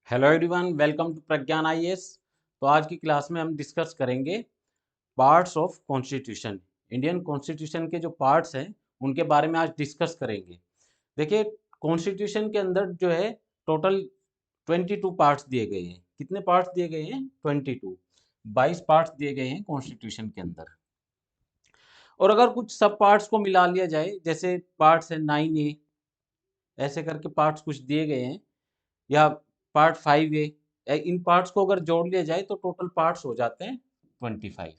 Hello everyone, welcome to Pragyan IAS. तो आज की क्लास में हम डिस्कस करेंगे parts of constitution. Indian constitution के जो पार्ट्स हैं उनके बारे में आज डिस्कस करेंगे। देखिए, कॉन्स्टिट्यूशन के अंदर जो है टोटल 22 पार्ट्स दिए गए हैं। कितने पार्ट्स दिए गए हैं? 22। 22 पार्ट्स दिए गए हैं कॉन्स्टिट्यूशन के अंदर। और अगर कुछ सब पार्ट्स को मिला लिया जाए, जैसे पार्ट्स है 9A, ऐसे करके पार्ट्स कुछ दिए गए हैं, या पार्ट 5A, इन पार्ट्स को अगर जोड़ लिया जाए तो टोटल पार्ट्स हो जाते हैं 25।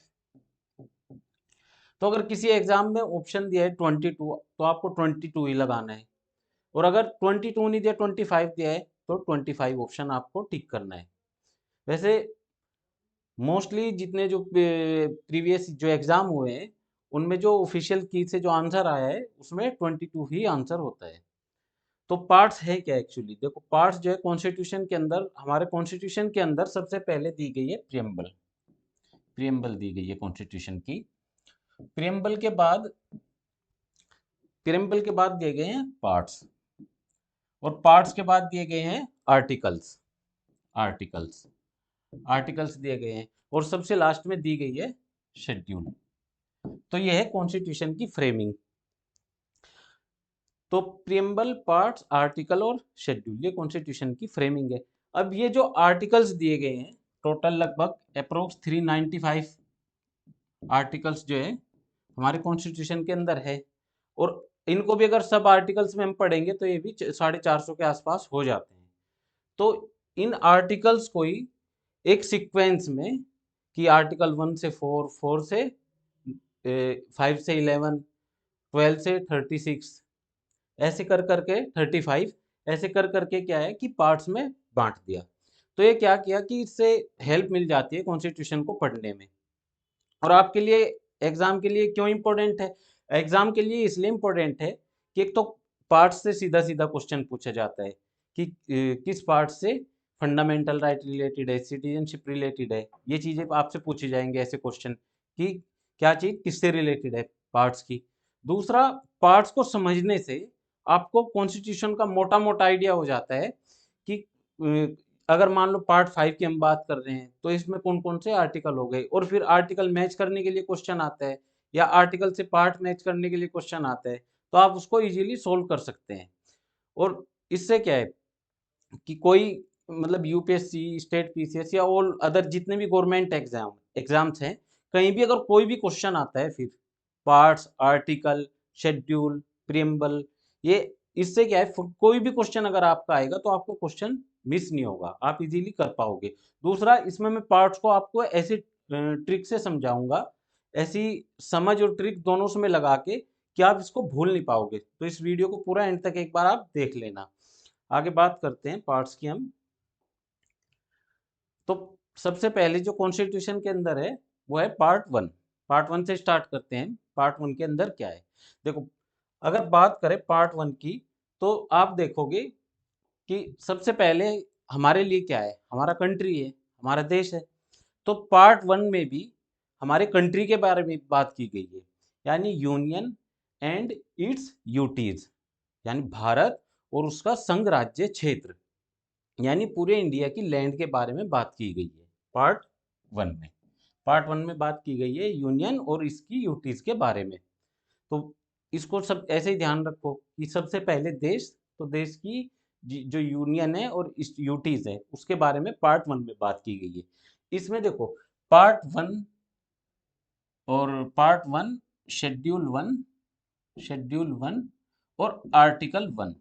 तो अगर किसी एग्जाम में ऑप्शन दिया है 22, तो आपको 22 ही लगाना है। और अगर 22 नहीं दिया, 25 दिया है, तो 25 ऑप्शन आपको टिक करना है। वैसे मोस्टली जितने जो प्रीवियस जो एग्जाम हुए हैं उनमें जो ऑफिशियल की से जो आंसर आया है उसमें 22 ही आंसर होता है। तो पार्ट्स है क्या एक्चुअली? देखो, पार्ट्स जो है कॉन्स्टिट्यूशन के अंदर, हमारे कॉन्स्टिट्यूशन के अंदर सबसे पहले दी गई है प्रियम्बल। प्रियम्बल दी गई है कॉन्स्टिट्यूशन की। प्रियम्बल के बाद प्रियम्बल के बाद दिए गए हैं पार्ट्स, और पार्ट्स के बाद दिए गए हैं आर्टिकल्स। आर्टिकल्स आर्टिकल्स दिए गए हैं, और सबसे लास्ट में दी गई है शेड्यूल। तो यह है कॉन्स्टिट्यूशन की फ्रेमिंग। तो प्रियम्बल, पार्ट्स, आर्टिकल और शेड्यूल, ये कॉन्स्टिट्यूशन की फ्रेमिंग है। अब ये जो आर्टिकल्स दिए गए हैं, टोटल लगभग अप्रोक्स 395 आर्टिकल्स जो है हमारे कॉन्स्टिट्यूशन के अंदर है। और इनको भी अगर सब आर्टिकल्स में हम पढ़ेंगे तो ये भी 450 के आसपास हो जाते हैं। तो इन आर्टिकल्स को ही एक सीक्वेंस में, कि आर्टिकल 1 से 4, 4 से 5 से 11, 12 से 36, ऐसे कर करके 35, ऐसे कर करके क्या है कि पार्ट्स में बांट दिया। तो ये क्या किया कि इससे हेल्प मिल जाती है कॉन्स्टिट्यूशन को पढ़ने में। और आपके लिए एग्जाम के लिए क्यों इंपॉर्टेंट है? एग्जाम के लिए इसलिए इंपॉर्टेंट है कि एक तो पार्ट्स से सीधा सीधा क्वेश्चन पूछा जाता है कि किस पार्ट से फंडामेंटल राइट रिलेटेड है, सिटीजनशिप रिलेटेड है। ये चीजें आपसे पूछे जाएंगे ऐसे क्वेश्चन, कि क्या चीज किससे रिलेटेड है, पार्ट्स की। दूसरा, पार्ट्स को समझने से आपको कॉन्स्टिट्यूशन का मोटा मोटा आइडिया हो जाता है कि अगर मान लो पार्ट 5 की हम बात कर रहे हैं तो इसमें कौन कौन से आर्टिकल हो गए, और फिर आर्टिकल मैच करने के लिए क्वेश्चन आता है, या आर्टिकल से पार्ट मैच करने के लिए क्वेश्चन आता है, तो आप उसको इजीली सोल्व कर सकते हैं। और इससे क्या है कि कोई, मतलब यूपीएससी, स्टेट पीसीएस या ऑल अदर जितने भी गवर्नमेंट एग्जाम्स हैं, कहीं भी अगर कोई भी क्वेश्चन आता है, फिर पार्ट्स, आर्टिकल, शेड्यूल, प्रियम्बल, ये, इससे क्या है, कोई भी क्वेश्चन अगर आपका आएगा तो आपको क्वेश्चन मिस नहीं होगा, आप इजीली कर पाओगे। दूसरा, इसमें मैं पार्ट्स को आपको ऐसी ट्रिक से समझाऊंगा, ऐसी समझ और ट्रिक दोनों से में लगा के, कि आप इसको भूल नहीं पाओगे। तो इस वीडियो को पूरा एंड तक एक बार आप देख लेना। आगे बात करते हैं पार्ट्स की हम। तो सबसे पहले जो कॉन्स्टिट्यूशन के अंदर है वो है पार्ट 1। पार्ट 1 से स्टार्ट करते हैं। पार्ट 1 के अंदर क्या है? देखो, अगर बात करें पार्ट 1 की, तो आप देखोगे कि सबसे पहले हमारे लिए क्या है, हमारा कंट्री है, हमारा देश है। तो पार्ट 1 में भी हमारे कंट्री के बारे में बात की गई है, यानी यूनियन एंड इट्स यूटीज, यानी भारत और उसका संघ राज्य क्षेत्र, यानी पूरे इंडिया की लैंड के बारे में बात की गई है पार्ट 1 में। पार्ट 1 में बात की गई है यूनियन और इसकी यूटीज के बारे में। तो इसको सब ऐसे ही ध्यान रखो कि सबसे पहले देश, तो देश की जो यूनियन है और इस यूटीज है उसके बारे में पार्ट 1 में बात की गई है। इसमें देखो, पार्ट 1 और पार्ट 1, शेड्यूल 1, शेड्यूल 1 और आर्टिकल 1,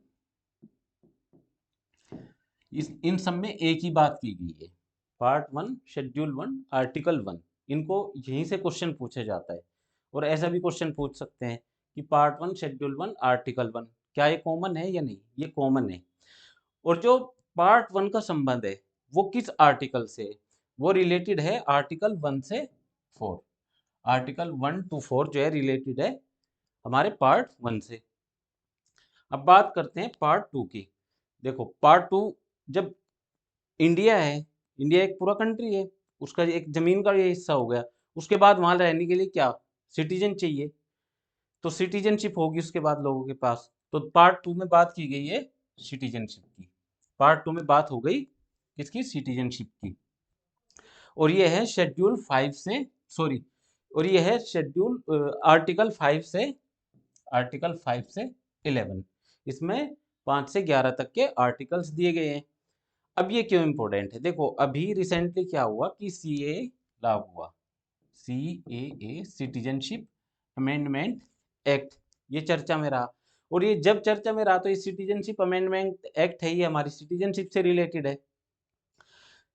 इस इन सब में एक ही बात की गई है। पार्ट 1, शेड्यूल 1, आर्टिकल 1, इनको यहीं से क्वेश्चन पूछा जाता है। और ऐसा भी क्वेश्चन पूछ सकते हैं कि पार्ट 1, शेड्यूल 1, आर्टिकल 1, क्या ये कॉमन है या नहीं? ये कॉमन है। और जो पार्ट 1 का संबंध है वो किस आर्टिकल से है? वो रिलेटेड है आर्टिकल 1 से 4। आर्टिकल 1 to 4 जो है रिलेटेड है हमारे पार्ट 1 से। अब बात करते हैं पार्ट 2 की। देखो, पार्ट 2, जब इंडिया है, इंडिया एक पूरा कंट्री है, उसका एक जमीन का ये हिस्सा हो गया। उसके बाद वहां रहने के लिए क्या, सिटीजन चाहिए। तो सिटीजनशिप होगी उसके बाद लोगों के पास। तो पार्ट 2 में बात की गई है सिटीजनशिप की। पार्ट 2 में बात हो गई किसकी, सिटीजनशिप की। और ये है शेड्यूल 5 से, सॉरी, और ये है शेड्यूल आर्टिकल 5 से 11, इसमें 5 से 11 तक के आर्टिकल्स दिए गए हैं। अब ये क्यों इंपॉर्टेंट है, देखो अभी रिसेंटली क्या हुआ कि सीए लागू हुआ, सीएए सिटीजनशिप अमेंडमेंट एक्ट, ये चर्चा में रहा। और ये जब चर्चा में रहा तो ये सिटीजनशिप अमेंडमेंट एक्ट है, ये हमारी सिटीजनशिप से रिलेटेड है।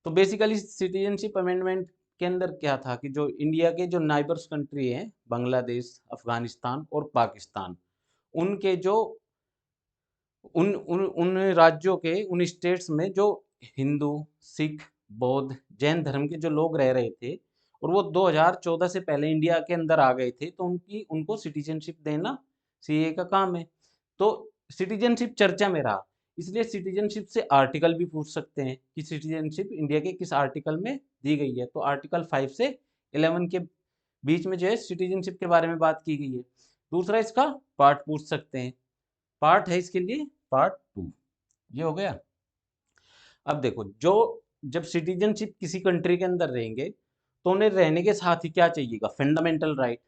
तो बेसिकली सिटीजनशिप अमेंडमेंट के अंदर क्या था कि जो इंडिया के जो नाइबर्स कंट्री हैं, बांग्लादेश, अफगानिस्तान और पाकिस्तान, उनके जो उन उन उन राज्यों के, उन स्टेट्स में जो हिंदू, सिख, बौद्ध, जैन धर्म के जो लोग रह रहे थे और वो 2014 से पहले इंडिया के अंदर आ गए थे, तो उनको सिटीजनशिप देना सीए का काम है। तो सिटीजनशिप चर्चा में रहा, इसलिए सिटीजनशिप से आर्टिकल भी पूछ सकते हैं कि सिटीजनशिप इंडिया के किस आर्टिकल में दी गई है। तो आर्टिकल 5 से 11 के बीच में जो है सिटीजनशिप के बारे में बात की गई है। दूसरा इसका पार्ट पूछ सकते हैं, पार्ट है इसके लिए पार्ट 2, ये हो गया। अब देखो, जो जब सिटीजनशिप किसी कंट्री के अंदर रहेंगे तो उन्हें रहने के साथ ही क्या चाहिएगा, फंडामेंटल राइट,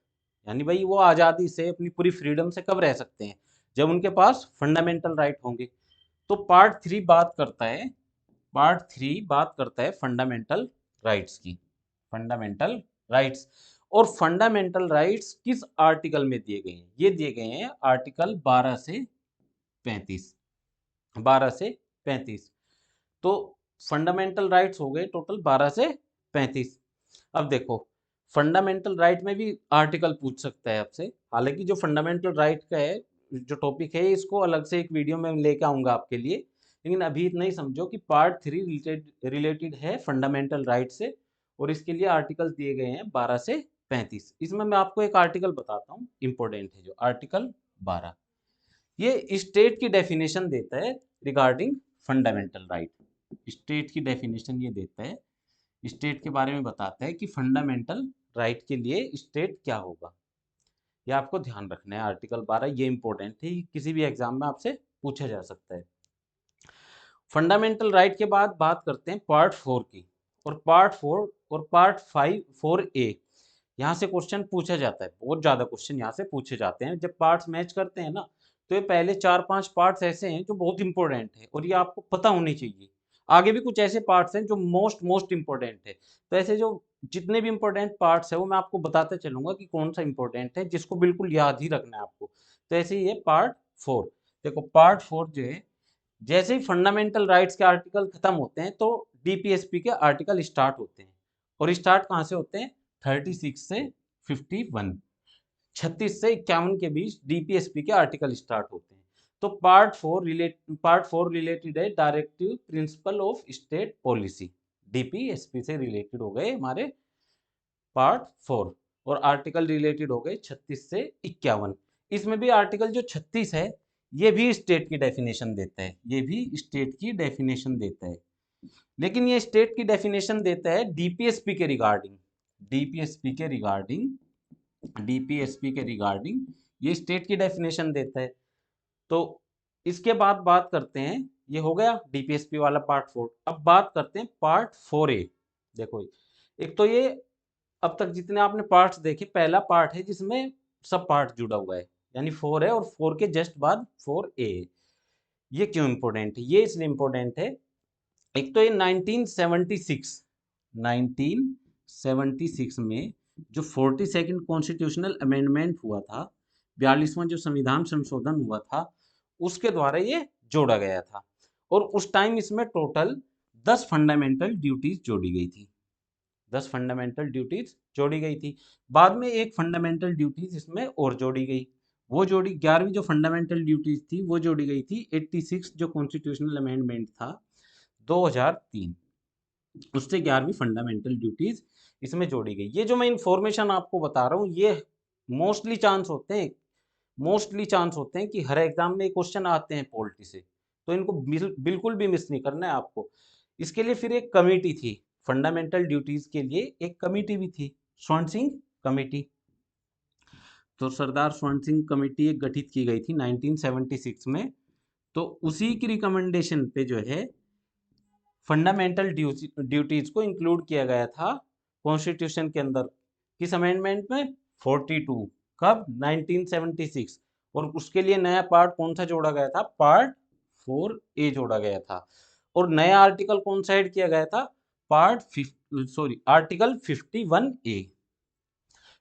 यानी भाई वो आज़ादी से अपनी पूरी फ्रीडम से कब रह सकते हैं, जब उनके पास फंडामेंटल राइट होंगे। तो पार्ट थ्री बात करता है फंडामेंटल राइट्स की, फंडामेंटल राइट्स। और फंडामेंटल राइट्स किस आर्टिकल में दिए गए हैं, ये दिए गए हैं आर्टिकल 12 से 35, 12 से 35। तो फंडामेंटल राइट्स हो गए टोटल 12 से 35। अब देखो, फंडामेंटल राइट में भी आर्टिकल पूछ सकता है आपसे, हालांकि जो फंडामेंटल राइट का है जो टॉपिक है, इसको अलग से एक वीडियो में लेके आऊंगा आपके लिए, लेकिन अभी इतना ही समझो कि पार्ट 3 रिलेटेड है फंडामेंटल राइट से, और इसके लिए आर्टिकल दिए गए हैं 12 से 35। इसमें मैं आपको एक आर्टिकल बताता हूँ, इंपॉर्टेंट है जो आर्टिकल 12, ये स्टेट की डेफिनेशन देता है रिगार्डिंग फंडामेंटल राइट। स्टेट की डेफिनेशन ये देता है, स्टेट के बारे में बताता है कि फंडामेंटल राइट के लिए स्टेट क्या होगा। ये आपको ध्यान रखना है, आर्टिकल 12 ये इंपॉर्टेंट है, किसी भी एग्जाम में आपसे पूछा जा सकता है। फंडामेंटल राइट के बाद बात करते हैं पार्ट 4 की, और पार्ट 5 4A, यहाँ से क्वेश्चन पूछा जाता है, बहुत ज़्यादा क्वेश्चन यहाँ से पूछे जाते हैं। जब पार्ट्स मैच करते हैं ना, तो ये पहले 4-5 पार्ट्स ऐसे हैं जो बहुत इंपॉर्टेंट है और ये आपको पता होनी चाहिए। आगे भी कुछ ऐसे पार्ट्स हैं जो मोस्ट इंपॉर्टेंट है। तो ऐसे जो जितने भी इंपॉर्टेंट पार्ट्स है वो मैं आपको बताते चलूंगा कि कौन सा इंपॉर्टेंट है, जिसको बिल्कुल याद ही रखना है आपको। तो ऐसे ही है पार्ट 4। देखो पार्ट 4 जो है, जैसे ही फंडामेंटल राइट्स के आर्टिकल खत्म होते हैं तो डीपीएसपी के आर्टिकल स्टार्ट होते हैं। और स्टार्ट कहाँ से होते हैं, 36 से 51, 36 से 51 के बीच डीपीएसपी के आर्टिकल स्टार्ट होते हैं। तो पार्ट फोर रिलेटेड है directive principle of state policy, DPSP से रिलेटेड हो गए हमारे पार्ट 4। और आर्टिकल रिलेटेड हो गए 36 से 51। इसमें भी आर्टिकल जो 36 है ये भी स्टेट की डेफिनेशन देता है, ये भी स्टेट की डेफिनेशन देता है, लेकिन ये स्टेट की डेफिनेशन देता है डीपीएसपी के रिगार्डिंग, डीपीएसपी के रिगार्डिंग, डीपीएसपी के रिगार्डिंग ये स्टेट की डेफिनेशन देता है। तो इसके बाद बात करते हैं, ये हो गया डीपीएसपी वाला पार्ट 4। अब बात करते हैं पार्ट 4A। देखो, एक तो ये अब तक जितने आपने पार्ट्स देखे, पहला पार्ट है जिसमें सब पार्ट जुड़ा हुआ है, यानी 4 है, और 4 के जस्ट बाद 4A। ये क्यों इंपॉर्टेंट है, ये इसलिए इंपॉर्टेंट है, एक तो ये 1976 में जो 42nd कॉन्स्टिट्यूशनल अमेंडमेंट हुआ था, 42वां जो संविधान संशोधन हुआ था, उसके द्वारा ये जोड़ा गया था। और उस टाइम इसमें टोटल 10 फंडामेंटल ड्यूटीज जोड़ी गई थी, 10 फंडामेंटल ड्यूटीज जोड़ी गई थी। बाद में एक फंडामेंटल ड्यूटीज इसमें और जोड़ी गई, वो जोड़ी 11वीं जो फंडामेंटल ड्यूटीज थी वो जोड़ी गई थी 86 जो कॉन्स्टिट्यूशनल अमेंडमेंट था 2003, उससे 11वीं फंडामेंटल ड्यूटीज इसमें जोड़ी गई। ये जो मैं इंफॉर्मेशन आपको बता रहा हूँ, ये मोस्टली चांस होते हैं, मोस्टली चांस होते हैं कि हर एग्जाम में क्वेश्चन आते हैं पॉलिटी से, तो इनको बिल्कुल भी मिस नहीं करना है आपको। इसके लिए फिर एक कमेटी थी, फंडामेंटल ड्यूटीज के लिए एक कमेटी भी थी, स्वर्ण सिंह कमेटी। तो सरदार स्वर्ण सिंह कमेटी एक गठित की गई थी 1976 में। तो उसी की रिकमेंडेशन पे जो है फंडामेंटल ड्यूटीज को इंक्लूड किया गया था कॉन्स्टिट्यूशन के अंदर, किस अमेंडमेंट में? 42। कब? 1976। और उसके लिए नया पार्ट कौन सा जोड़ा गया था? पार्ट 4A जोड़ा गया था। और नया आर्टिकल कौन सा ऐड किया गया था? Article 51A।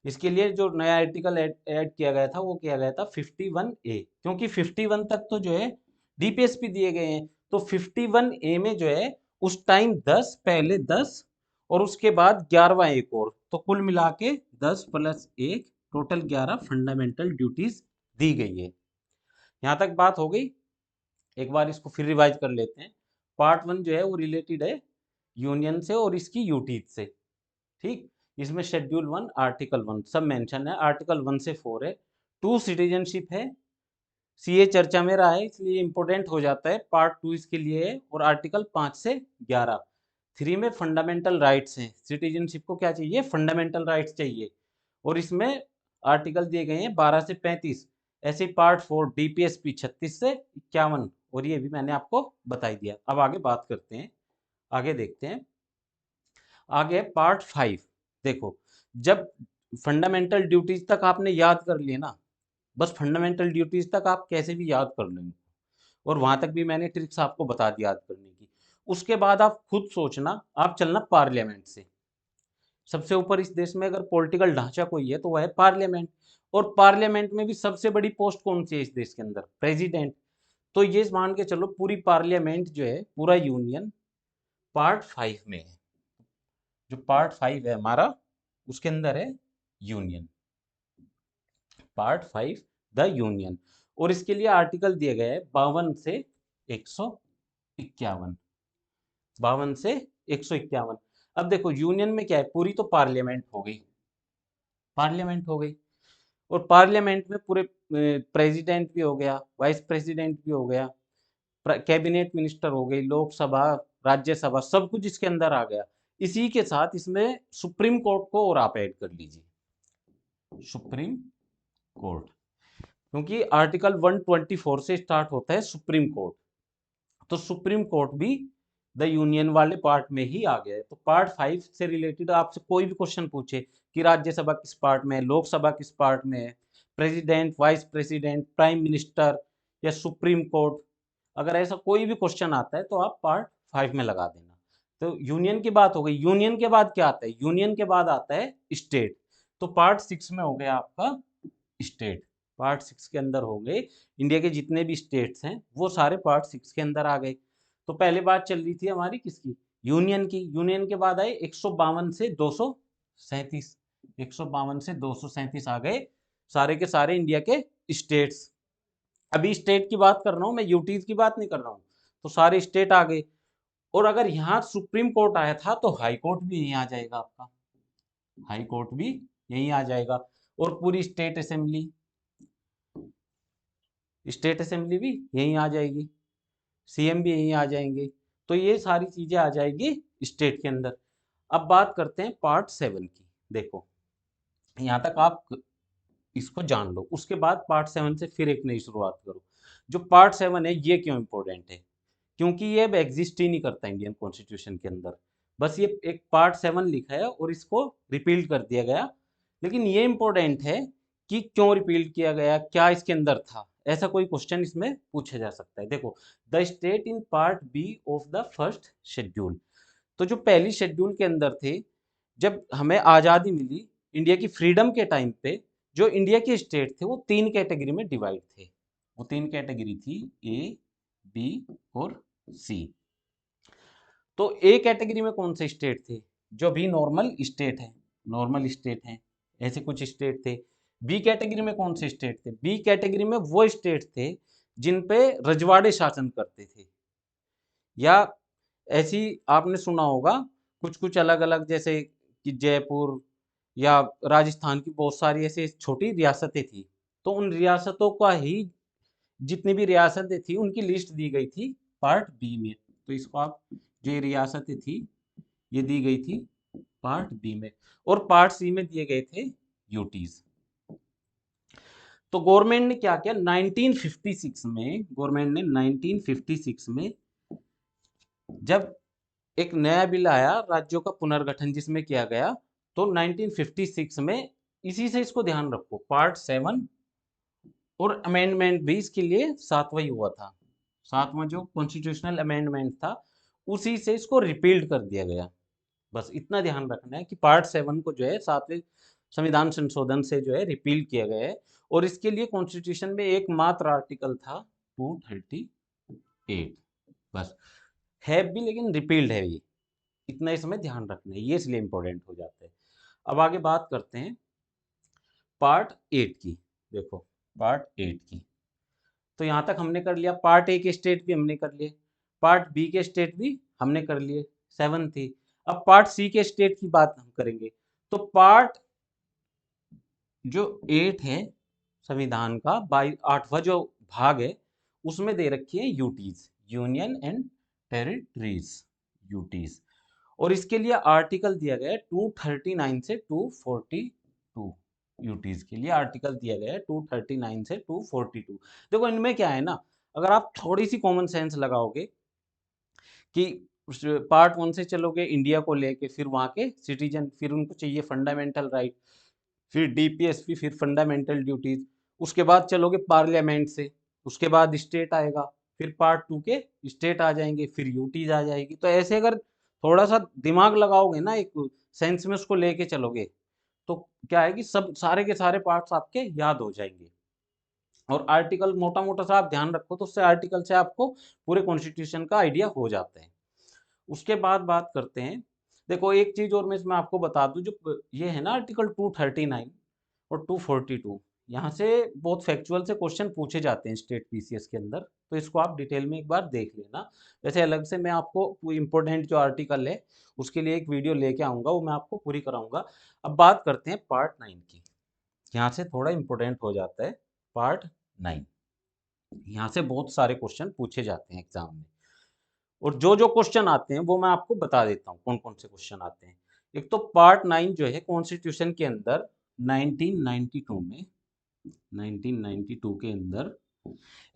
इसके लिए जो नया आर्टिकल ऐड किया गया था वो किया गया था 51A, क्योंकि 51 तक तो जो है डीपीएसपी दिए गए हैं, तो 51A में जो है उस टाइम 10, पहले 10 और उसके बाद 11वां एक और, तो कुल मिला के 10 + 1 टोटल 11 फंडामेंटल ड्यूटीज दी गई है। यहाँ तक बात हो गई। एक बार इसको फिर रिवाइज कर लेते हैं। पार्ट 1 जो है वो रिलेटेड है यूनियन से और इसकी यूटीज से, ठीक। इसमें शेड्यूल 1 आर्टिकल 1 सब मेंशन है, आर्टिकल 1 से 4 है। 2 सिटीजनशिप है, सीए चर्चा में रहा है इसलिए इंपॉर्टेंट हो जाता है, पार्ट 2 इसके लिए है। और आर्टिकल 5 से 11। 3 में फंडामेंटल राइट्स हैं, सिटीजनशिप को क्या चाहिए? फंडामेंटल राइट्स चाहिए। और इसमें आर्टिकल दिए गए हैं 12 से 35। ऐसे पार्ट 4 डीपीएसपी 36 से 51, और ये भी मैंने आपको बता ही दिया। अब आगे बात करते हैं, आगे देखते हैं। आगे पार्ट 5। देखो, जब फंडामेंटल ड्यूटीज तक आपने याद कर लिए ना, बस फंडामेंटल ड्यूटीज तक आप कैसे भी याद कर लेंगे, और वहां तक भी मैंने ट्रिक्स आपको बता दी याद करने की। उसके बाद आप खुद सोचना, आप चलना पार्लियामेंट से। सबसे ऊपर इस देश में अगर पॉलिटिकल ढांचा कोई है तो वह है पार्लियामेंट। और पार्लियामेंट में भी सबसे बड़ी पोस्ट कौन सी है इस देश के अंदर? प्रेसिडेंट। तो ये मान के चलो पूरी पार्लियामेंट जो है, पूरा यूनियन पार्ट 5 में है। जो पार्ट 5 है हमारा, उसके अंदर है यूनियन, पार्ट 5 द यूनियन। और इसके लिए आर्टिकल दिए गए हैं 52 से 151, 52 से 151। अब देखो यूनियन में क्या है, पूरी तो पार्लियामेंट हो गई, पार्लियामेंट हो गई। और पार्लियामेंट में पूरे प्रेसिडेंट भी हो गया, वाइस प्रेसिडेंट भी हो गया, कैबिनेट मिनिस्टर हो गई, लोकसभा, राज्यसभा, सब कुछ इसके अंदर आ गया। इसी के साथ इसमें सुप्रीम कोर्ट को और आप ऐड कर लीजिए, सुप्रीम कोर्ट, क्योंकि आर्टिकल 124 से स्टार्ट होता है सुप्रीम कोर्ट। तो सुप्रीम कोर्ट भी द यूनियन वाले पार्ट में ही आ गया है। तो पार्ट 5 से रिलेटेड आपसे कोई भी क्वेश्चन पूछे कि राज्यसभा किस पार्ट में है, लोकसभा किस पार्ट में है, president, vice president, prime minister या सुप्रीम कोर्ट, अगर ऐसा कोई भी क्वेश्चन आता है तो आप पार्ट 5 में लगा देना। तो यूनियन की बात हो गई। यूनियन के बाद क्या आता है? यूनियन के बाद आता है स्टेट। तो पार्ट 6 में हो गया आपका स्टेट। पार्ट 6 के अंदर हो गए इंडिया के जितने भी स्टेट्स हैं, वो सारे पार्ट 6 के अंदर आ गए। तो पहले बात चल रही थी हमारी किसकी? यूनियन की। यूनियन के बाद आए 152 से 237, 152 से 237 आ गए सारे के सारे इंडिया के स्टेट्स। अभी स्टेट की बात कर रहा हूं मैं, यूटीज की बात नहीं कर रहा हूं। तो सारे स्टेट आ गए। और अगर यहाँ सुप्रीम कोर्ट आया था तो हाई कोर्ट भी यहीं आ जाएगा आपका, हाई कोर्ट भी यहीं आ जाएगा। और पूरी स्टेट असेंबली, स्टेट असेंबली भी यहीं आ जाएगी, सीएम भी यहीं आ जाएंगे। तो ये सारी चीजें आ जाएगी स्टेट के अंदर। अब बात करते हैं पार्ट 7 की। देखो, यहाँ तक आप इसको जान लो, उसके बाद पार्ट 7 से फिर एक नई शुरुआत करो। जो पार्ट 7 है ये क्यों इंपॉर्टेंट है? क्योंकि ये अब एग्जिस्ट ही नहीं करता इंडियन कॉन्स्टिट्यूशन के अंदर। बस ये एक पार्ट 7 लिखा है और इसको रिपील कर दिया गया। लेकिन ये इंपॉर्टेंट है कि क्यों रिपील किया गया, क्या इसके अंदर था, ऐसा कोई क्वेश्चन इसमें पूछा जा सकता है। देखो, the state in part B of the first schedule. तो जो पहली शेड्यूल के अंदर थे, जब हमें आज़ादी मिली इंडिया की फ्रीडम के टाइम पे, जो इंडिया के स्टेट थे वो 3 कैटेगरी में डिवाइड थे। वो 3 कैटेगरी थी, ए, बी और सी। तो ए कैटेगरी में कौन से स्टेट थे? जो भी नॉर्मल स्टेट है, नॉर्मल स्टेट हैं, ऐसे कुछ स्टेट थे। बी कैटेगरी में कौन से स्टेट थे? बी कैटेगरी में वो स्टेट थे जिन पे रजवाड़े शासन करते थे, या ऐसी आपने सुना होगा कुछ कुछ अलग अलग, जैसे कि जयपुर या राजस्थान की बहुत सारी ऐसी छोटी रियासतें थी। तो उन रियासतों का ही, जितनी भी रियासतें थी उनकी लिस्ट दी गई थी पार्ट बी में। तो इसको आप, जो ये रियासतें थी ये दी गई थी पार्ट बी में। और पार्ट सी में दिए गए थे यूटीज। तो गवर्नमेंट ने क्या किया 1956 में, गवर्नमेंट ने 1956 में जब एक नया बिल आया राज्यों का पुनर्गठन जिसमें किया गया, तो 1956 में, इसी से इसको ध्यान रखो, पार्ट 7 और अमेंडमेंट भी इसके लिए सातवां ही हुआ था। सातवां जो कॉन्स्टिट्यूशनल अमेंडमेंट था उसी से इसको रिपील्ड कर दिया गया। बस इतना ध्यान रखना है कि पार्ट 7 को जो है सातवें संविधान संशोधन से जो है रिपील किया गया है, और इसके लिए कॉन्स्टिट्यूशन में एकमात्र आर्टिकल था 238। बस है भी, लेकिन रिपील्ड है ये, इतना इसमें ध्यान रखना है, ये इसलिए इंपॉर्टेंट हो जाता है। अब आगे बात करते हैं पार्ट 8 की। देखो पार्ट 8 की, तो यहाँ तक हमने कर लिया, पार्ट ए के स्टेट भी हमने कर लिए, पार्ट बी के स्टेट भी हमने कर लिए, 7 थी। अब पार्ट सी के स्टेट की बात हम करेंगे। तो पार्ट जो 8 है संविधान का, 8वां जो भाग है, उसमें दे रखी है UTs, union and territories, UTs. और इसके लिए आर्टिकल दिया गया है 239 से 242, यूटीज के लिए आर्टिकल दिया गया है 239 से 242। देखो इनमें क्या है ना, अगर आप थोड़ी सी कॉमन सेंस लगाओगे कि पार्ट 1 से चलोगे इंडिया को लेके, फिर वहाँ के सिटीजन, फिर उनको चाहिए फंडामेंटल राइट, फिर डीपीएसपी, फिर फंडामेंटल ड्यूटीज, उसके बाद चलोगे पार्लियामेंट से, उसके बाद स्टेट आएगा, फिर पार्ट 2 के स्टेट आ जाएंगे, फिर यूटीज आ जाएगी। तो ऐसे अगर थोड़ा सा दिमाग लगाओगे ना, एक सेंस में उसको लेके चलोगे, तो क्या है कि सब सारे के सारे पार्ट्स आपके याद हो जाएंगे। और आर्टिकल मोटा मोटा सा आप ध्यान रखो, तो उससे आर्टिकल से आपको पूरे कॉन्स्टिट्यूशन का आइडिया हो जाता है। उसके बाद बात करते हैं, देखो एक चीज और मैं इसमें आपको बता दूं, जो ये है ना आर्टिकल 239 और 242, यहाँ से बहुत फैक्चुअल से क्वेश्चन पूछे जाते हैं स्टेट पीसीएस के अंदर, तो इसको आप डिटेल में एक बार देख लेना। वैसे अलग से मैं आपको इम्पोर्टेंट जो आर्टिकल है उसके लिए एक वीडियो लेके आऊँगा, वो मैं आपको पूरी कराऊंगा। अब बात करते हैं पार्ट 9 की, यहाँ से थोड़ा इम्पोर्टेंट हो जाता है पार्ट 9। यहाँ से बहुत सारे क्वेश्चन पूछे जाते हैं एग्जाम में, और जो जो क्वेश्चन आते हैं वो मैं आपको बता देता हूँ कौन कौन से क्वेश्चन आते हैं। एक तो पार्ट 9 जो है कॉन्स्टिट्यूशन के अंदर 1992 में, 1992 के अंदर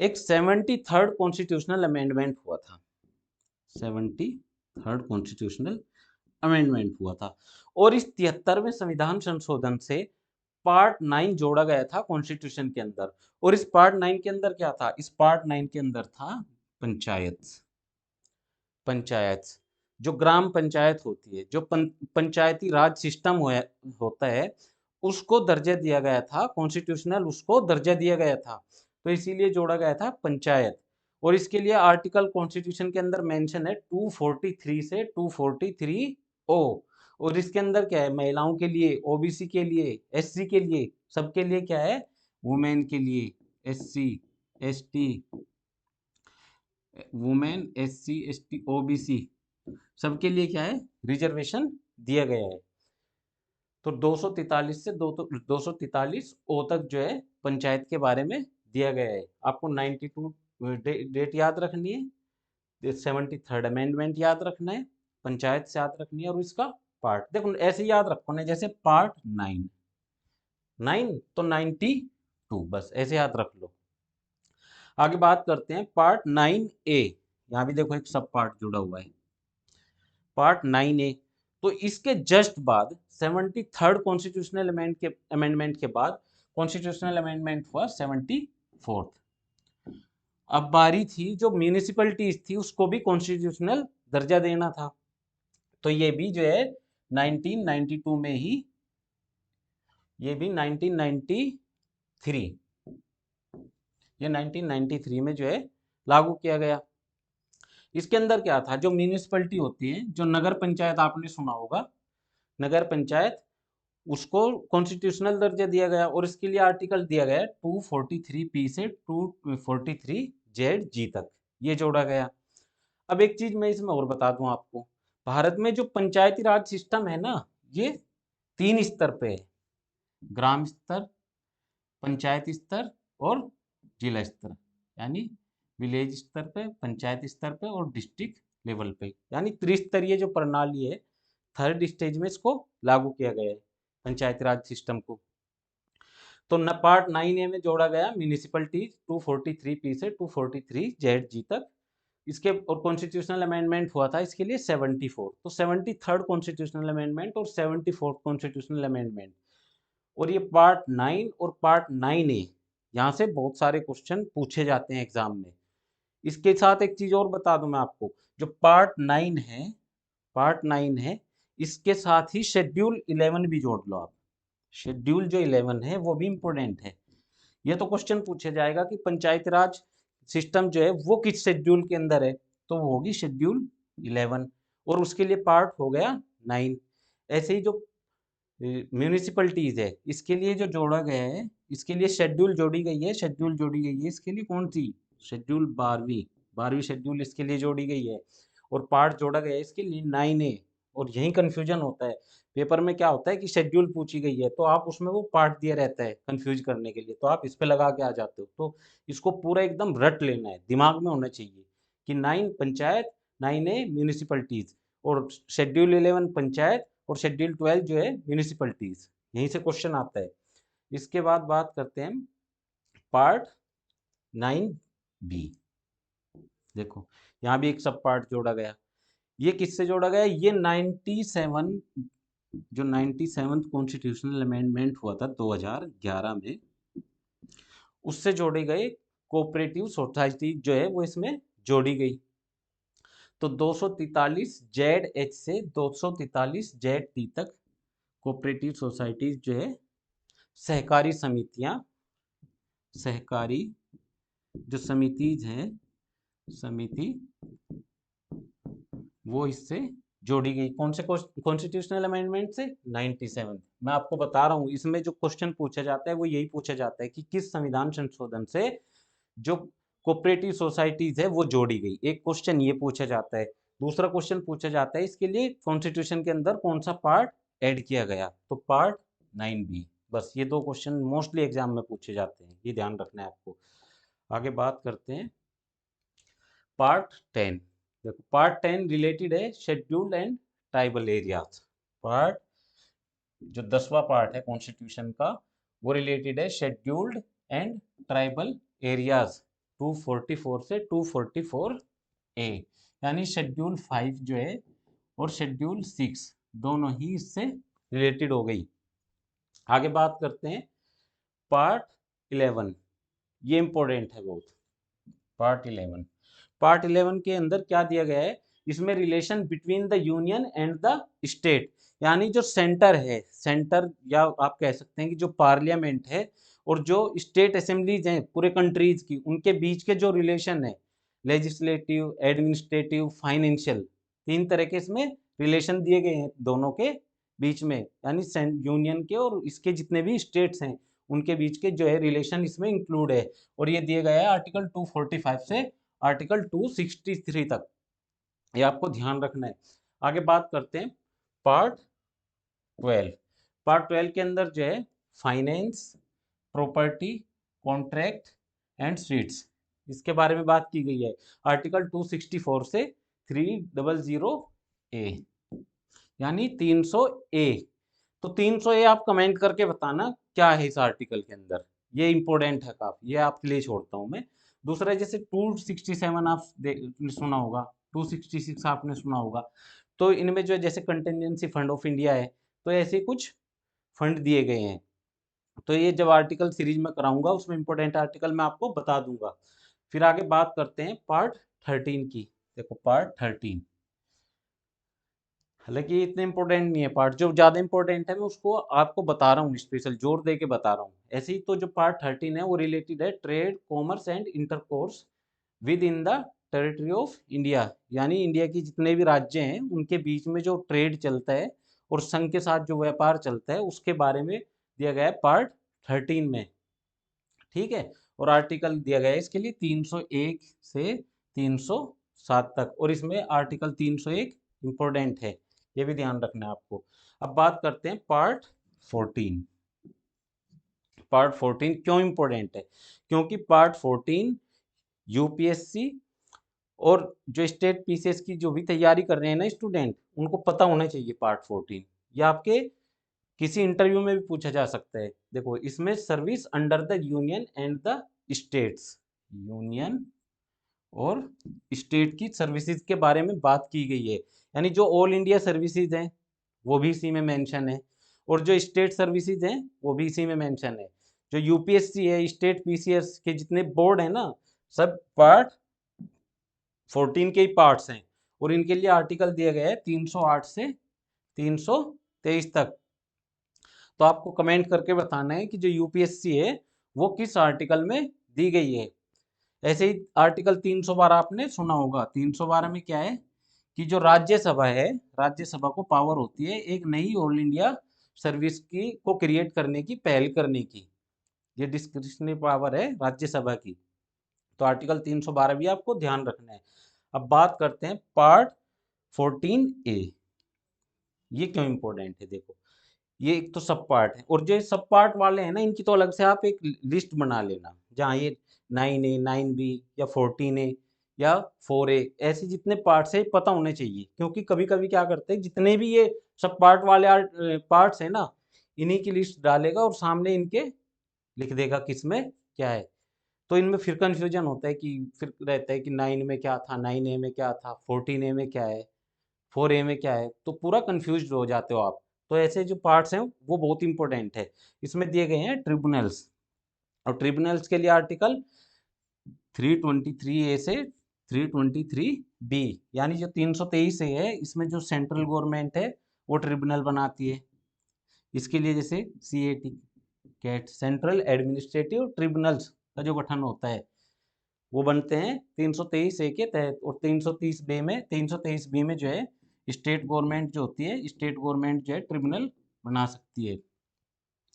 एक 73rd कॉन्स्टिट्यूशनल अमेंडमेंट हुआ था, 73rd कॉन्स्टिट्यूशनल अमेंडमेंट हुआ था। और इस 73वें संविधान संशोधन से पार्ट 9 जोड़ा गया था कॉन्स्टिट्यूशन के अंदर। और इस पार्ट 9 के अंदर क्या था, इस पार्ट 9 के अंदर था पंचायत। पंचायत जो ग्राम पंचायत होती है, जो पंचायती राज सिस्टम होता है, उसको दर्जा दिया गया था, कॉन्स्टिट्यूशनल उसको दर्जा दिया गया था, तो इसीलिए जोड़ा गया था पंचायत। और इसके लिए आर्टिकल कॉन्स्टिट्यूशन के अंदर मेंशन है 243 से 243 ओ। और इसके अंदर क्या है, महिलाओं के लिए, ओबीसी के लिए, एससी के लिए, सबके लिए क्या है, वुमेन के लिए, SC ST, women SC ST OBC, सबके लिए क्या है, रिजर्वेशन दिया गया है। तो 243 से 243 ओ तक जो है पंचायत के बारे में दिया गया है। आपको 92 डेट याद रखनी है, 73rd अमेंडमेंट याद रखना है, पंचायत से याद रखनी है, और इसका पार्ट देखो ऐसे याद रखो ना, जैसे पार्ट 9 तो 92, बस ऐसे याद रख लो। आगे बात करते हैं पार्ट 9A, यहाँ भी देखो एक सब पार्ट जुड़ा हुआ है, पार्ट 9A। तो इसके जस्ट बाद 73rd कॉन्स्टिट्यूशनल अमेंडमेंट के बाद कॉन्स्टिट्यूशनल अमेंडमेंट हुआ 74th। अब बारी थी जो म्यूनिसिपैलिटीज थी उसको भी कॉन्स्टिट्यूशनल दर्जा देना था, तो ये भी जो है 1992 में ही, ये भी 1993, ये 1993 में जो है लागू किया गया। इसके अंदर क्या था, जो म्यूनिसिपैलिटी होती है, जो नगर पंचायत आपने सुना होगा, नगर पंचायत, उसको कॉन्स्टिट्यूशनल दर्जा दिया गया, और इसके लिए आर्टिकल दिया गया 243 से 243 जी तक, ये जोड़ा गया। अब एक चीज मैं इसमें और बता दूं आपको, भारत में जो पंचायती राज सिस्टम है ना, ये 3 स्तर पे है, ग्राम स्तर, पंचायत स्तर और जिला स्तर, यानी विलेज स्तर पे, पंचायत स्तर पे और डिस्ट्रिक्ट लेवल पे, यानी त्रिस्तरीय जो प्रणाली है, 3rd स्टेज में इसको लागू किया गया है पंचायती राज सिस्टम को। तो न पार्ट 9A में जोड़ा गया म्यूनिसिपैलिटी 243 से 243 जी तक, इसके और कॉन्स्टिट्यूशनल अमेंडमेंट हुआ था इसके लिए 74, तो 73rd कॉन्स्टिट्यूशनल अमेंडमेंट और 74th कॉन्स्टिट्यूशनल अमेंडमेंट। और ये पार्ट 9 और पार्ट 9A, यहाँ से बहुत सारे क्वेश्चन पूछे जाते हैं एग्जाम में। इसके साथ एक चीज और बता दूं मैं आपको, जो पार्ट 9 है, इसके साथ ही शेड्यूल 11 भी जोड़ लो आप। शेड्यूल जो 11 है वो भी इंपॉर्टेंट है। ये तो क्वेश्चन पूछा जाएगा कि पंचायती राज सिस्टम जो है वो किस शेड्यूल के अंदर है, तो वो होगी शेड्यूल 11, और उसके लिए पार्ट हो गया 9। ऐसे ही जो म्यूनिसिपलिटीज है, इसके लिए जो जोड़ा गया है, इसके लिए शेड्यूल जोड़ी गई है, शेड्यूल जोड़ी गई है इसके लिए कौन सी, शेड्यूल 12वीं शेड्यूल इसके लिए जोड़ी गई है, और पार्ट जोड़ा गया है इसके लिए 9A। और यही कंफ्यूजन होता है पेपर में, क्या होता है कि शेड्यूल पूछी गई है तो आप उसमें वो पार्ट दिया रहता है कंफ्यूज करने के लिए, तो आप इस पे लगा के आ जाते हो। तो इसको पूरा एकदम रट लेना है, दिमाग में होना चाहिए कि 9 पंचायत, 9A म्यूनिसिपलिटीज, और शेड्यूल 11 पंचायत, और शेड्यूल 12 जो है म्यूनिसिपलिटीज। यहीं से क्वेश्चन आता है। इसके बाद बात करते हैं पार्ट 9B। देखो यहाँ भी एक सब पार्ट जोड़ा गया। ये किससे जोड़ा गया, ये 97 जो 97th कॉन्स्टिट्यूशनल अमेंडमेंट हुआ था 2011 में, उससे जोड़े गए कोऑपरेटिव सोसाइटी जो है वो इसमें जोड़ी गई। तो 243 ZH से 243 ZT तक कोऑपरेटिव सोसाइटीज जो है, सहकारी समितियां, सहकारी जो समितिज हैं, समिति, वो इससे जोड़ी गई। कौन से कॉन्स्टिट्यूशनल अमेंडमेंट से, 97। मैं आपको बता रहा हूँ इसमें जो क्वेश्चन पूछा जाता है वो यही पूछा जाता है कि किस संविधान संशोधन से जो कोऑपरेटिव सोसाइटीज है वो जोड़ी गई। एक क्वेश्चन ये पूछा जाता है। दूसरा क्वेश्चन पूछा जाता है इसके लिए कॉन्स्टिट्यूशन के अंदर कौन सा पार्ट ऐड किया गया, तो पार्ट 9B। बस ये दो क्वेश्चन मोस्टली एग्जाम में पूछे जाते हैं, ये ध्यान रखना है आपको। आगे बात करते हैं पार्ट 10। देखो पार्ट 10 रिलेटेड है scheduled and tribal areas. Part जो 10वां पार्ट है कॉन्स्टिट्यूशन का, वो रिलेटेड है शेड्यूल्ड एंड ट्राइबल एरियाज 244 से 244A, यानी शेड्यूल 5 जो है और शेड्यूल 6 दोनों ही इससे रिलेटेड हो गई। आगे बात करते हैं पार्ट 11। ये इंपॉर्टेंट है बहुत। पार्ट 11 के अंदर क्या दिया गया है, इसमें relation between the union and the state, यानी जो सेंटर है, सेंटर या आप कह सकते हैं कि जो पार्लियामेंट है और जो स्टेट असेंबलीज हैं पूरे कंट्रीज की, उनके बीच के जो रिलेशन है, लेजिस्लेटिव, एडमिनिस्ट्रेटिव, फाइनेंशियल, 3 तरह के इसमें रिलेशन दिए गए हैं दोनों के बीच में, यानी यूनियन के और इसके जितने भी स्टेट्स हैं उनके बीच के जो है रिलेशन इसमें इंक्लूड है। और ये दिए गया है आर्टिकल 245 से आर्टिकल 263 तक, ये आपको ध्यान रखना है। आगे बात करते हैं पार्ट 12। पार्ट 12 के अंदर जो है finance, property, contract and sweets, इसके बारे में बात की गई है आर्टिकल 264 से 300A, यानी 300A। तो 300A आप कमेंट करके बताना क्या है इस आर्टिकल के अंदर, ये इंपॉर्टेंट है काफी, ये आपके लिए छोड़ता हूं मैं। दूसरा जैसे 267 आप सुना होगा, 266 आपने सुना होगा, तो इनमें जो है जैसे कंटिजेंसी फंड ऑफ इंडिया है, तो ऐसे कुछ फंड दिए गए हैं। तो ये जब आर्टिकल सीरीज में कराऊंगा उसमें इंपॉर्टेंट आर्टिकल मैं आपको बता दूंगा। फिर आगे बात करते हैं पार्ट 13 की। देखो पार्ट 13, हालांकि इतने इंपॉर्टेंट नहीं है पार्ट, जो ज़्यादा इंपॉर्टेंट है मैं उसको आपको बता रहा हूँ, स्पेशल जोर दे के बता रहा हूँ। ऐसे ही तो जो पार्ट 13 है वो रिलेटेड है trade, commerce and intercourse with in the territory of India, यानी इंडिया की जितने भी राज्य हैं उनके बीच में जो ट्रेड चलता है और संघ के साथ जो व्यापार चलता है उसके बारे में दिया गया है पार्ट 13 में। ठीक है, और आर्टिकल दिया गया है इसके लिए 301 से 307 तक, और इसमें आर्टिकल 301 इंपॉर्टेंट है, ये भी ध्यान रखना है आपको। अब बात करते हैं पार्ट 14। पार्ट 14 क्यों इंपॉर्टेंट है, क्योंकि पार्ट 14 यूपीएससी और जो स्टेट पीसीएस की जो भी तैयारी कर रहे हैं ना स्टूडेंट, उनको पता होना चाहिए पार्ट 14। ये आपके किसी इंटरव्यू में भी पूछा जा सकता है। देखो इसमें service under the union and the states, union और स्टेट की सर्विसेज के बारे में बात की गई है, यानी जो ऑल इंडिया सर्विसेज हैं वो भी इसी में मेंशन है, और जो स्टेट सर्विसेज हैं वो भी इसी में मेंशन है। जो यूपीएससी है, स्टेट पीसीएस के जितने बोर्ड है ना, सब पार्ट 14 के ही पार्ट्स हैं, और इनके लिए आर्टिकल दिया गया है 308 से 323 तक। तो आपको कमेंट करके बताना है कि जो यूपीएससी है वो किस आर्टिकल में दी गई है। ऐसे ही आर्टिकल 312 आपने सुना होगा। 312 में क्या है कि जो राज्यसभा है, राज्यसभा को पावर होती है एक नई ऑल इंडिया सर्विस की को क्रिएट करने की, पहल करने की। ये डिस्क्रिशनरी पावर है राज्यसभा की। तो आर्टिकल 312 भी आपको ध्यान रखना है। अब बात करते हैं पार्ट 14A। ये क्यों इंपॉर्टेंट है? देखो, ये एक तो सब पार्ट है, और जो सब पार्ट वाले हैं ना, इनकी तो अलग से आप एक लिस्ट बना लेना, जहाँ ये 9A 9B या 14A या 4A, ऐसे जितने पार्ट्स है पता होने चाहिए। क्योंकि कभी कभी क्या करते हैं, जितने भी ये सब पार्ट वाले पार्ट्स है ना, इन्हीं की लिस्ट डालेगा और सामने इनके लिख देगा किस में क्या है। तो इनमें फिर कंफ्यूजन होता है, कि फिर रहता है कि 9 में क्या था, 9A में क्या था, 14A में क्या है, 4A में क्या है, तो पूरा कंफ्यूज हो जाते हो आप। तो ऐसे जो पार्ट्स हैं वो बहुत इंपॉर्टेंट है। इसमें दिए गए हैं ट्रिब्यूनल्स, और ट्रिब्यूनल्स के लिए आर्टिकल 323A से 323B, यानी जो 323 है, इसमें जो सेंट्रल गवर्नमेंट है वो ट्रिब्यूनल बनाती है। इसके लिए जैसे CAT, CAT, central administrative tribunals का जो गठन होता है वो बनते हैं 323A के तहत। और 323B में जो है स्टेट गवर्नमेंट जो होती है, स्टेट गवर्नमेंट जो है ट्रिब्यूनल बना सकती है।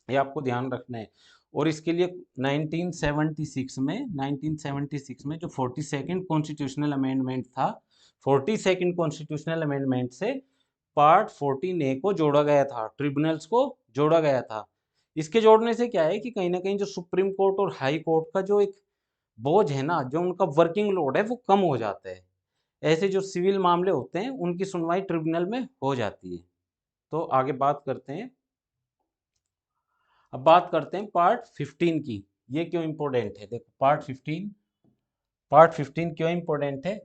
ये आपको ध्यान रखना है। और इसके लिए 1976 में जो 42nd कॉन्स्टिट्यूशनल अमेंडमेंट था, 42nd कॉन्स्टिट्यूशनल अमेंडमेंट से पार्ट 14A को जोड़ा गया था, ट्रिब्यूनल्स को जोड़ा गया था। इसके जोड़ने से क्या है कि कहीं ना कहीं जो सुप्रीम कोर्ट और हाई कोर्ट का जो एक बोझ है ना, जो उनका वर्किंग लोड है वो कम हो जाता है। ऐसे जो सिविल मामले होते हैं उनकी सुनवाई ट्रिब्यूनल में हो जाती है। तो आगे बात करते हैं। अब बात करते हैं पार्ट 15 की। ये क्यों इंपॉर्टेंट है? देखो, पार्ट 15 क्यों इंपॉर्टेंट है?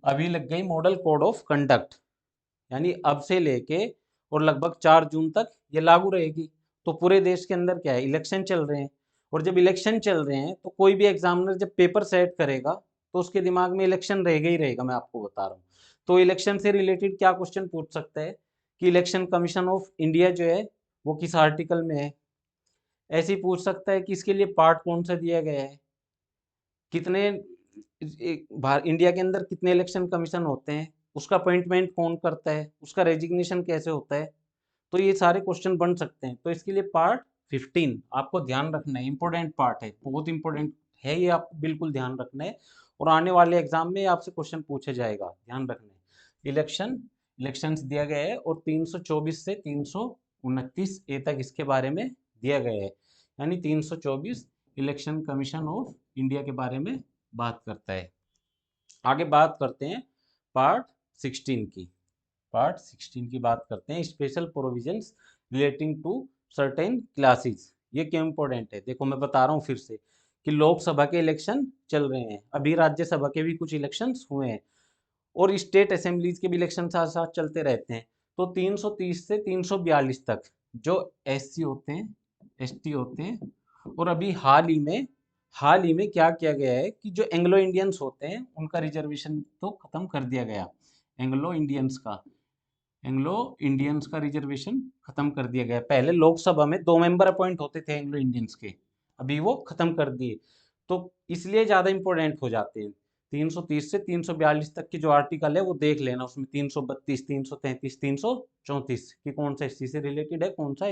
अभी लग गई मॉडल कोड ऑफ कंडक्ट, यानी अब से लेके और लगभग 4 जून तक ये लागू रहेगी। तो पूरे देश के अंदर क्या है, इलेक्शन चल रहे हैं, और जब इलेक्शन चल रहे हैं तो कोई भी एग्जामिनर जब पेपर सेट करेगा तो उसके दिमाग में इलेक्शन रहेगा ही रहेगा, मैं आपको बता रहा हूँ। तो इलेक्शन से रिलेटेड क्या क्वेश्चन पूछ सकता है कि इलेक्शन कमीशन ऑफ इंडिया जो है वो किस आर्टिकल में है। ऐसे ही पूछ सकता है कि इसके लिए पार्ट कौन सा दिया गया है, कितने इंडिया के अंदर कितने इलेक्शन कमीशन होते हैं, उसका अपॉइंटमेंट कौन करता है, उसका रेजिग्नेशन कैसे होता है। तो ये सारे क्वेश्चन बन सकते हैं। तो इसके लिए पार्ट 15 आपको ध्यान रखना है, इंपॉर्टेंट पार्ट है, बहुत इंपॉर्टेंट है ये, आपको बिल्कुल ध्यान रखना है। और आने वाले एग्जाम में आपसे क्वेश्चन पूछा जाएगा, ध्यान रखना है। इलेक्शंस दिया गया है, और 324 से 329A तक इसके बारे में दिया गया है। यानी 324 इलेक्शन कमीशन ऑफ इंडिया के बारे में बात करता है। आगे बात करते हैं पार्ट 16 की। पार्ट 16 की बात करते हैं, special provisions relating to certain classes. ये क्यों इंपॉर्टेंट है? देखो, मैं बता रहा हूँ फिर से कि लोकसभा के इलेक्शन चल रहे हैं, अभी राज्यसभा के भी कुछ इलेक्शंस हुए हैं, और स्टेट असेंबलीज के भी इलेक्शन साथ साथ चलते रहते हैं। तो 330 से 342 तक जो SC होते हैं, ST होते हैं, और अभी हाल ही में क्या किया गया है कि जो एंग्लो इंडियंस होते हैं उनका रिजर्वेशन तो खत्म कर दिया गया। एंग्लो इंडियंस का एंग्लो इंडियंस का रिजर्वेशन खत्म कर दिया गया। पहले लोकसभा में 2 मेंबर अपॉइंट होते थे एंग्लो इंडियंस के, अभी वो खत्म कर दिए। तो इसलिए ज़्यादा इंपॉर्टेंट हो जाते हैं। 330 से 342 तक के जो आर्टिकल है वो देख लेना, उसमें 332, 333, 334 कि कौन सा SC से रिलेटेड है, कौन सा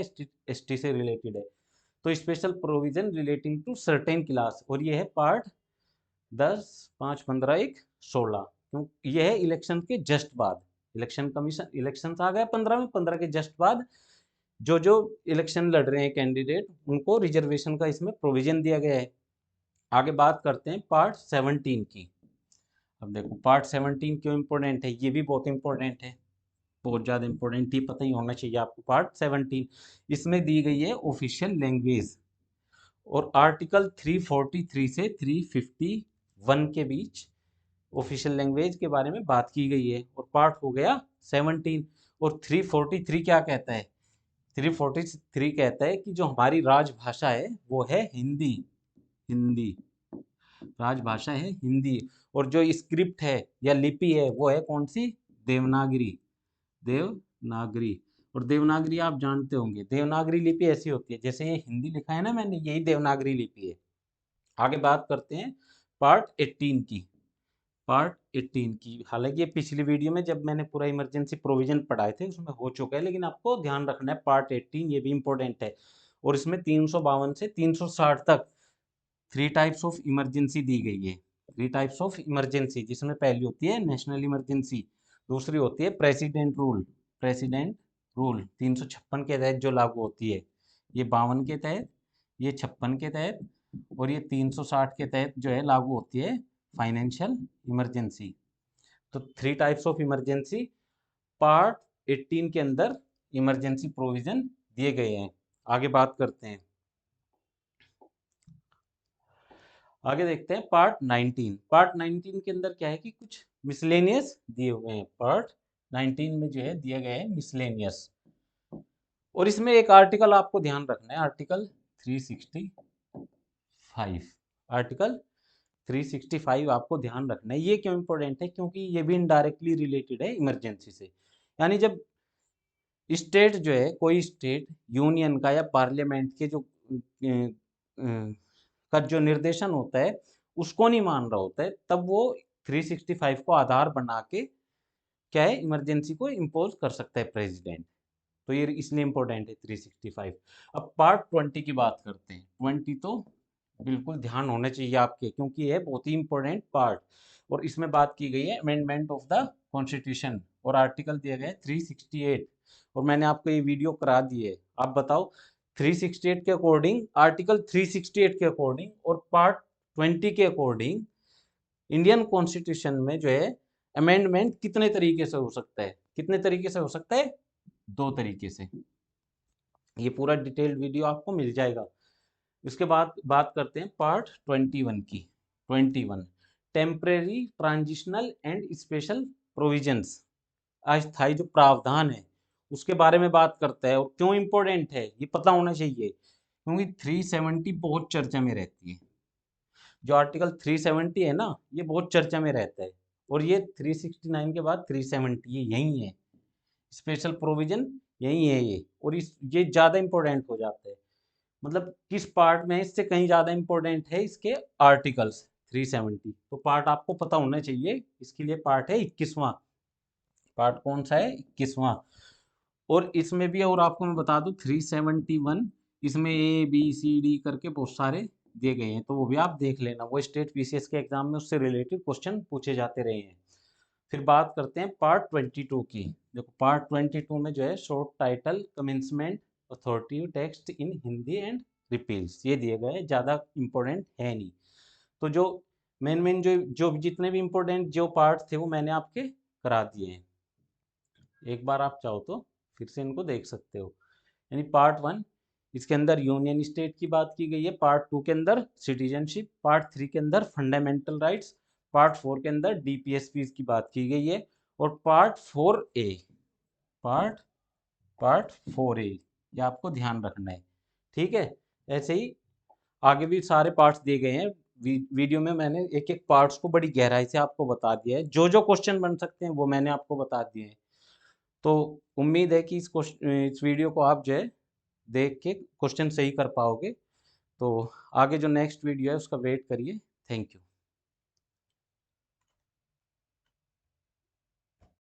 ST से रिलेटेड है। तो special provision relating to certain class, और ये है पार्ट 10, 5, 15, 1, 16। क्यों? ये है इलेक्शन के जस्ट बाद, इलेक्शन आ गया 15 में, 15 के जस्ट बाद जो जो इलेक्शन लड़ रहे हैं कैंडिडेट, उनको रिजर्वेशन का इसमें प्रोविजन दिया गया है। आगे बात करते हैं पार्ट 17 की। अब देखो, पार्ट 17 क्यों इंपॉर्टेंट है? ये भी बहुत इंपॉर्टेंट है, बहुत ज़्यादा इंपॉर्टेंट, ही पता ही होना चाहिए आपको। पार्ट 17, इसमें दी गई है ऑफिशियल लैंग्वेज, और आर्टिकल 343 से 351 के बीच ऑफिशियल लैंग्वेज के बारे में बात की गई है। और पार्ट हो गया 17। और 343 क्या कहता है? 343 कहता है कि जो हमारी राजभाषा है वो है हिंदी। हिंदी राजभाषा है हिंदी। और जो स्क्रिप्ट है या लिपि है वो है कौन सी? देवनागरी। देवनागरी। और देवनागरी आप जानते होंगे, देवनागरी लिपि ऐसी होती है जैसे ये हिंदी लिखा है ना मैंने, यही देवनागरी लिपि है। आगे बात करते हैं पार्ट 18 की। पार्ट 18 की, हालांकि ये पिछली वीडियो में जब मैंने पूरा इमरजेंसी प्रोविजन पढ़ाए थे उसमें हो चुका है, लेकिन आपको ध्यान रखना है पार्ट 18 ये भी इंपॉर्टेंट है। और इसमें 352 से 360 तक 3 टाइप्स ऑफ इमरजेंसी दी गई है। 3 टाइप्स ऑफ इमरजेंसी, जिसमें पहली होती है नेशनल इमरजेंसी, दूसरी होती है प्रेसिडेंट रूल। प्रेसिडेंट रूल 356 के तहत जो लागू होती है, ये 52 के तहत, ये 56 के तहत, और ये 360 के तहत जो है लागू होती है फाइनेंशियल इमरजेंसी। तो 3 टाइप्स ऑफ इमरजेंसी पार्ट 18 के अंदर इमरजेंसी प्रोविजन दिए गए हैं। आगे बात करते हैं, आगे देखते हैं पार्ट 19। पार्ट 19 के अंदर क्या है कि कुछ मिसलेनियस दिए हुए हैं। पार्ट 19 में जो है दिया गया है मिसलेनियस। और इसमें एक आर्टिकल आपको ध्यान रखना है, आर्टिकल 365। आर्टिकल 365 आपको ध्यान रखना है। ये क्यों इंपॉर्टेंट है? क्योंकि ये भी इनडायरेक्टली रिलेटेड है इमरजेंसी से। यानी जब स्टेट जो है, कोई स्टेट यूनियन का या पार्लियामेंट के जो का जो निर्देशन होता है उसको नहीं मान रहा होता है, तब वो 365 को आधार बना के क्या है, इमरजेंसी को इम्पोज कर सकता है प्रेसिडेंट। तो ये इसलिए इंपॉर्टेंट है 365। अब पार्ट 20 की बात करते हैं। 20 तो बिल्कुल ध्यान होना चाहिए आपके, क्योंकि ये बहुत ही इंपॉर्टेंट पार्ट। और इसमें बात की गई है अमेंडमेंट ऑफ द कॉन्स्टिट्यूशन, और आर्टिकल दिया गया है 368। और मैंने आपको ये वीडियो करा दी है। आप बताओ 368 के अकॉर्डिंग, आर्टिकल 368 के अकॉर्डिंग और पार्ट 20 के अकॉर्डिंग इंडियन कॉन्स्टिट्यूशन में जो है अमेंडमेंट कितने तरीके से हो सकता है? कितने तरीके से हो सकता है? 2 तरीके से। ये पूरा डिटेल्ड वीडियो आपको मिल जाएगा। इसके बाद बात करते हैं पार्ट 21 की। 21 temporary transitional and special provisions, अस्थायी जो प्रावधान है उसके बारे में बात करता है। और क्यों इंपॉर्टेंट है ये पता होना चाहिए, क्योंकि 370 बहुत चर्चा में रहती है। जो आर्टिकल 370 है ना, ये बहुत चर्चा में रहता है। और ये 369 के बाद 370 ये यही है, स्पेशल प्रोविजन यही है ये। और ये ज़्यादा इंपॉर्टेंट हो जाता है, मतलब किस पार्ट में, इससे कहीं ज़्यादा इंपॉर्टेंट है इसके आर्टिकल्स 370। तो पार्ट आपको पता होना चाहिए। इसके लिए पार्ट है 21वां। पार्ट कौन सा है? 21वां। और इसमें भी, और आपको मैं बता दूं 371, इसमें ए बी सी डी करके बहुत सारे दिए गए हैं, तो वो भी आप देख लेना। वो स्टेट पीसीएस के एग्जाम में उससे रिलेटेड क्वेश्चन पूछे जाते रहे हैं। फिर बात करते हैं पार्ट 22 की। देखो पार्ट 22 में जो है short title, commencement, authority text in Hindi and repeals, ये दिए गए, ज़्यादा इंपॉर्टेंट है नहीं। तो जो मेन जो जो जितने भी इंपॉर्टेंट जो पार्ट थे वो मैंने आपके करा दिए हैं। एक बार आप चाहो तो फिर से इनको देख सकते हो। यानी पार्ट 1 इसके अंदर यूनियन स्टेट की बात की गई है, पार्ट 2 के अंदर सिटीजनशिप, पार्ट 3 के अंदर फंडामेंटल राइट्स, पार्ट 4 के अंदर डीपीएसपी की बात की गई है, और part 4A, part part 4A ये आपको ध्यान रखना है। ठीक है, ऐसे ही आगे भी सारे पार्ट्स दिए गए हैं। वीडियो में मैंने एक एक पार्ट्स को बड़ी गहराई से आपको बता दिया है। जो जो क्वेश्चन बन सकते हैं वो मैंने आपको बता दिए हैं। तो उम्मीद है कि इस वीडियो को आप जो है देख के क्वेश्चन सही कर पाओगे। तो आगे जो नेक्स्ट वीडियो है उसका वेट करिए। Thank you.